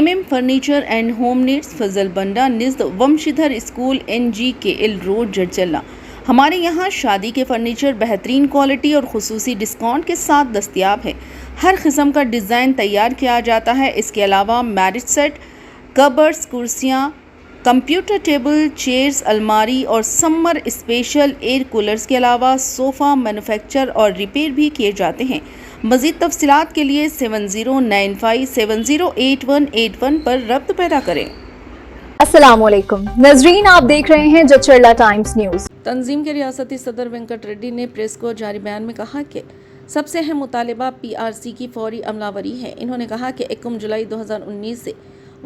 MM furniture and home needs फजल बंडा निज़द Vanshidhar school NGKL road Jadcherla. हमारे यहाँ शादी के फर्नीचर बेहतरीन क्वालिटी और खुसूसी डिस्काउंट के साथ दस्तयाब है। हर किस्म का डिज़ाइन तैयार किया जाता है। इसके अलावा मैरिज सेट, कबर्ड्स, कुर्सियाँ, कंप्यूटर टेबल, चेयर्स, अलमारी और समर स्पेशल एयर कूलर्स के अलावा सोफ़ा मैन्युफैक्चर और रिपेयर भी किए जाते हैं। मज़ीद तफसीलात के लिए 7095708181 पर रब्त पैदा करें। अस्सलामुअलैकुम नजरीन, आप देख रहे हैं जचरला टाइम्स न्यूज़। तंजीम के रियासती सदर वेंकट रेड्डी ने प्रेस को जारी बयान में कहा कि सबसे अहम मुतालिबा PRC की फौरी अमलावरी है। इन्होंने कहा कि 1 जुलाई 2019 से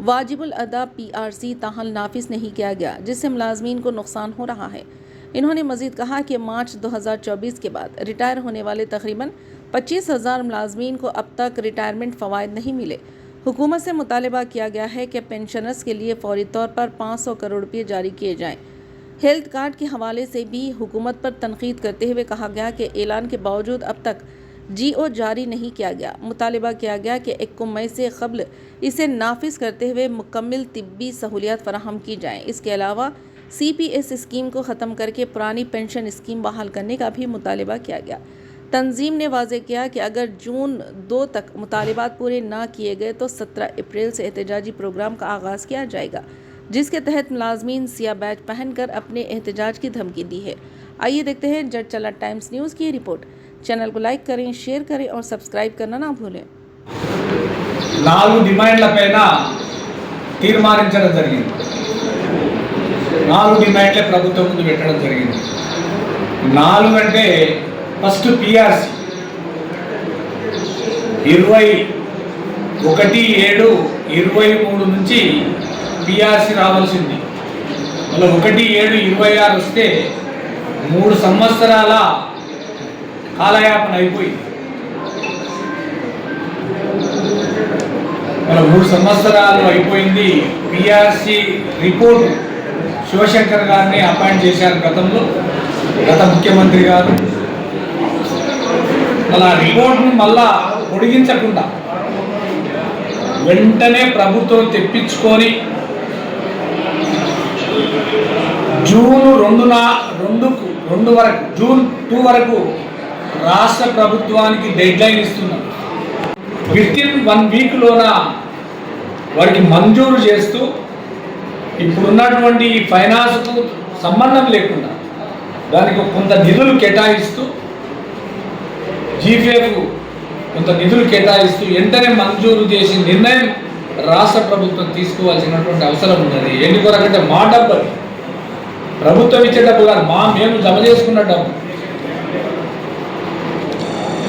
वाजिबुल अदा PRC ताहल नाफिज नहीं किया गया, जिससे मुलाजमीन को नुकसान हो रहा है। इन्होंने मजीद कहा कि मार्च 2024 के बाद रिटायर होने वाले तकरीबन 25,000 मुलाजमीन को अब तक रिटायरमेंट फ़वाइद नहीं मिले। हुकूमत से मुतालिबा किया गया है कि पेंशनर्स के लिए फौरी तौर पर 500 करोड़ रुपये जारी किए जाएँ। हेल्थ कार्ड के हवाले से भी हुकूमत पर तनकीद करते हुए कहा गया कि ऐलान के बावजूद अब तक GO जारी नहीं किया गया। मुतालिबा किया गया कि 1 मई से कबल इसे नाफिज करते हुए मुकम्मल तिब्बी सहूलियात फराहम की जाएँ। इसके अलावा CPS स्कीम को ख़त्म करके पुरानी पेंशन स्कीम बहाल करने का भी मुतालिबा किया गया। तंजीम ने वाज़ेह किया कि अगर जून 2 तक मुतालिबात पूरे ना किए गए तो 17 अप्रैल से एहतजाजी प्रोग्राम का आगाज़ किया जाएगा, जिसके तहत मुलाजमीन सिया बैच पहनकर अपने एहतजाज की धमकी दी है। आइए देखते हैं जड़चल्ला टाइम्स न्यूज़ की रिपोर्ट। चैनल को लाइक करें, शेयर करें और सब्सक्राइब करना ना भूलें। 4 డిమాండ్లపైన తీర్మానించడం జరిగింది। 4 డిమాండ్లే ప్రభుత్వం ముందు పెట్టడం జరిగింది। 4 అంటే ఫస్ట్ PRC 21/7/23 నుంచి PRC రావాల్సింది। మళ్ళీ 1/7/26 వస్తే 3 సంవత్సరాల కాలయాపన అయిపోయింది। మన 3 సంవత్సరాలు అయిపోయింది। PRC రిపోర్ట్ శివశంకర్ గారిని అపాయింట్ చేశారు గతంలో, గత ముఖ్యమంత్రి గారు। అలా రిపోర్ట్ను మళ్ళా పొడిగించకుండా వెంటనే ప్రభుత్వం తెప్పించుకొని జూన్ 2 వరకు, జూన్ 2 వరకు రాష్ట్ర ప్రభుత్వానికి డెడ్ లైన్ ఇస్తున్నాం। వితిన్ 1 వీక్లోన వారికి మంజూరు చేస్తూ ఇప్పుడున్నటువంటి ఈ ఫైనాన్స్కు సంబంధం లేకుండా దానికి కొంత నిధులు కేటాయిస్తూ, GPF కొంత నిధులు కేటాయిస్తూ వెంటనే మంజూరు చేసి నిర్ణయం రాష్ట్ర ప్రభుత్వం తీసుకోవాల్సినటువంటి అవసరం ఉన్నది। ఎందుకొరకంటే మా డబ్బు, ప్రభుత్వం ఇచ్చే డబ్బు కాదు, మేము జమ చేసుకున్న డబ్బు।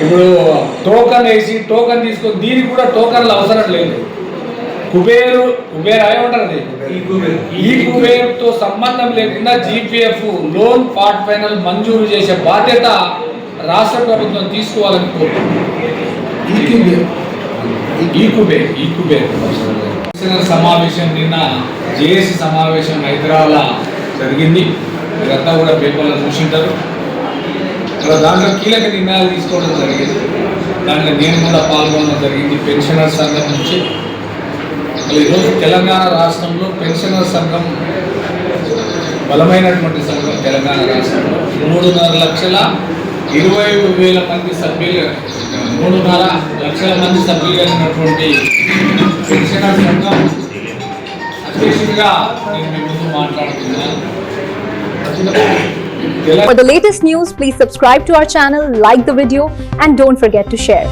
ఇప్పుడు టోకన్ వేసి టోకన్ తీసుకొని, దీనికి కూడా టోకన్లు అవసరం లేదు। కుబేర్ ఏమంటారు, ఈ కుబేర్తో సంబంధం లేకుండా GPF లోన్ పార్ట్ ఫైనల్ మంజూరు చేసే బాధ్యత రాష్ట్ర ప్రభుత్వం తీసుకోవాలని కోరుకుంటున్నాం। ఈ కుబేర్ సమావేశం నిన్న JSC సమావేశం హైదరాబాద్లో జరిగింది। ఇదంతా కూడా పేపర్లో చూసింటారు। దాంట్లో కీలక నిర్ణయాలు తీసుకోవడం జరిగింది। దాంట్లో నేను కూడా పాల్గొనడం జరిగింది పెన్షనర్ సంఘం నుంచి। ఈరోజు తెలంగాణ రాష్ట్రంలో పెన్షనర్ సంఘం బలమైనటువంటి సంఘం। తెలంగాణ రాష్ట్రంలో 3,20,000 మంది సభ్యులు, 3.5 లక్షల మంది సభ్యులు కలిగినటువంటి పెన్షనర్ సంఘం అధ్యక్షుడిగా నేను మీ ముందు మాట్లాడుతున్నాను। For the latest news, please subscribe to our channel, like the video, and don't forget to share.